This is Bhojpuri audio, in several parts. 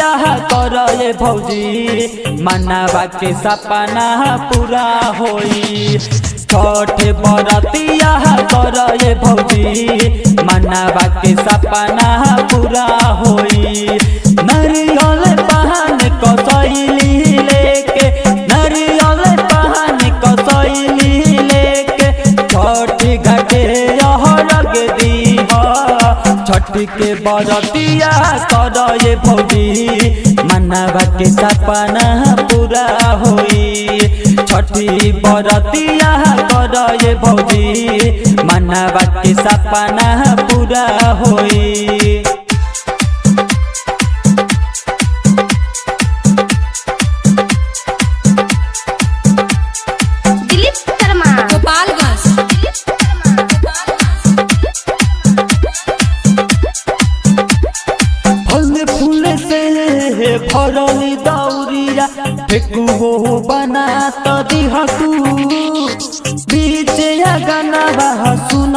बरतिया कर ये भौजी मनवा के सपना पूरा होई। छठ बरतिया कर ये भौजी मनवा के सपना पूरा होई। नरियल पहन कसैली लेके नरियल पहन कसैली लेके छठ घाटे रग दी छठ के बरतिया कर ये भौजी मनवा के सपना पूरा होई। छठी बरतिया कर ये भौजी मनवा के सपना पूरा होई। भरली दौरिया फेकुओ बना तो दिहतू बीचे गनवा सुन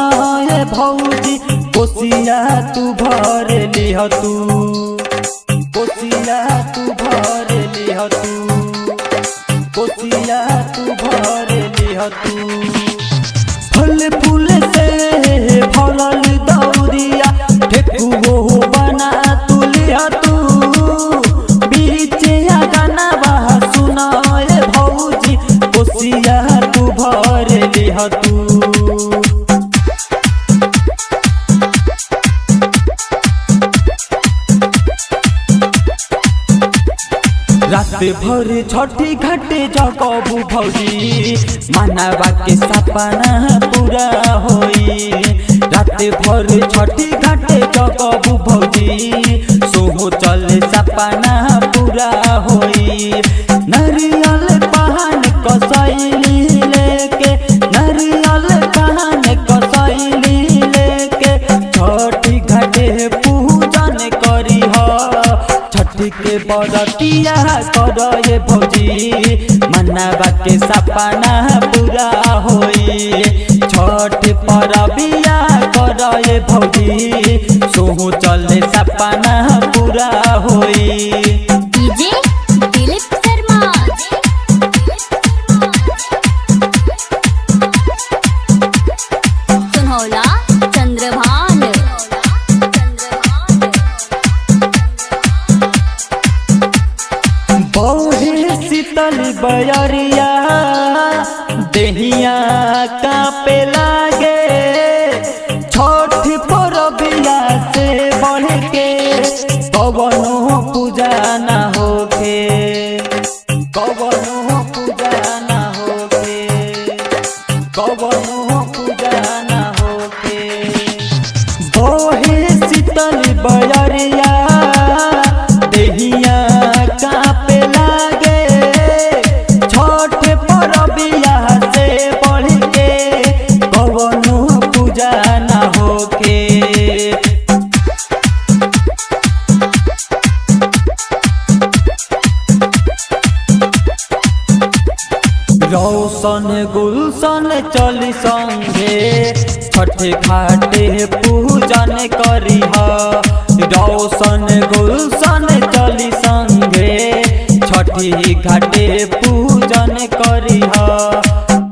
ये भौजी कोसिया तू भर लिहतू कोसिया तू भर लिहतू कोसिया तू भर लिहतू। फल फूल से भरली दौरिया फेकुओ बना तू लिहतू कोसिया तू भर लिहतू। रात भर छठी घाटे जगबू भौजी मनवा के सपना पूरा होई। रात भर छठी घाटे जगबू भौजी सोहो चले सपना पूरा होई। नरियल पहन कसैली लेके नरियल पहन कसैली लेके छठी घाटे पूजन करी छठ के बरतिया कर ये भौजी मनवा के सपना पूरा होई। छठ परबिया कर ये भौजी सोहू चले सपना पूरा होई। शीतल बयरिया देहिया कांपे लागे छठ परबिया से बढ़ के कवनो पूजा ना होके कवनो पूजा ना होके कवनो पूजा ना होके। बोहे शीतल बयरिया देहिया कांपे लागे परबिया से बढ़ के कवनो पूजा ना होके। रोशन गुलशन चली संगे छठ घाटे पूजन करी रोशन गुलशन चली संगे छठी घाटे पूजन करी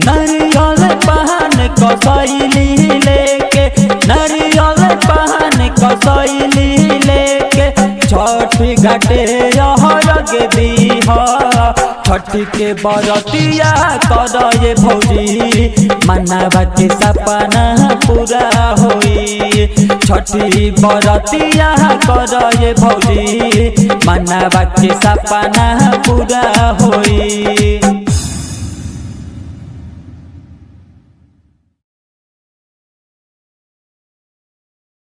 नरियल पहन कसैली लेके नरियल पहन कसैली लेके छठ घाटे रग दी छठ के बरतिया कर ये भौजी मनवा के सपना पूरा होई। छठी बरतिया कर ये भौजी मनवा के सपना पूरा होई।